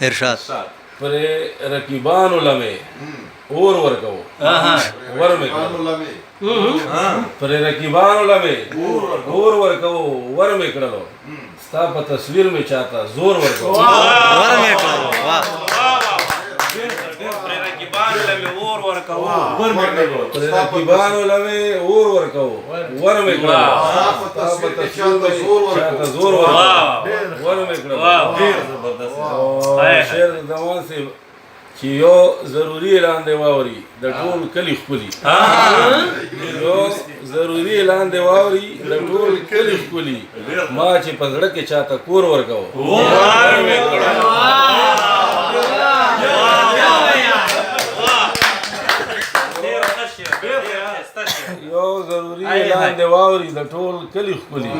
ارشاد پر رقیبان لمه اور ورکو ور میں پر رقیبان لمه اور ورکو ور میں کړلو ستا په تصویر میں چاہتا زور ورکو ور میں کړلو واہ رقیبان لمه اور ورکو ور میں کړلو رقیبان لمه اور ورکو ور میں کړلو ستا په تصویر میں چاہتا زور ورکو ور میں کړلو ډیر زبردست شعر زمان سے چې یو ضروری اعلان دی واوري د ټول کلی خپلی یو ضروری اعلان دی واوري د ټول کلی خپلی ما چې په زړه کې چاته کور ورکاو یو ضروری اعلان دی واوري د ټول کلی خپلی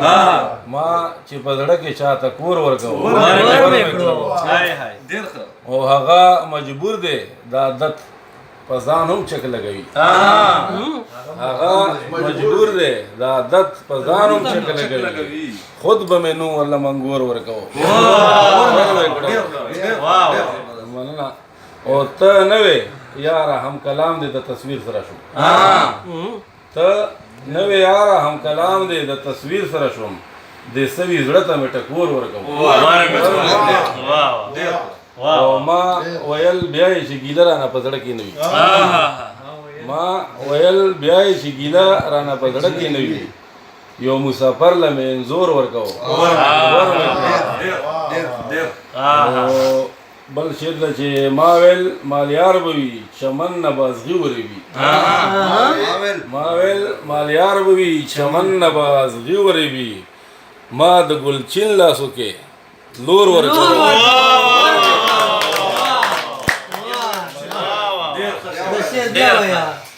ما چې په زړه کې چاته کور ورکاو او هغه مجبور دی دا عادت په ځان هم چک لګوي هغه مجبور دی دا عادت په ځان هم چک لګوي خود به مې نو الله منګور ورکو مننه او ته نه وې یاره هم کلام دی د تصویر سره شو ته نه وې یاره هم کلام دی د تصویر سره شوم د سوي زړه ته مې ټکور ورکو او ما ویل بیا یې چې ګیله رانه په زړه کې نه وي ما ویل بیا یې چې ګیله رانه په زړه کې نه وي یو مسافر له مې انځور ورکو بل شعر ده چې ما ویل مالیار به وي چمن نه بازغي ورې وي ما ویل مالیار به وي چمن نه بازغي ورې وي ما د ګلچین لاسو کې لور ورکو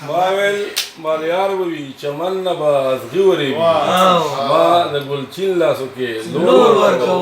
ماویل مالیار بوی چمن نبا ازغی وری بی ما د ګلچین لاسو کې لور ورکو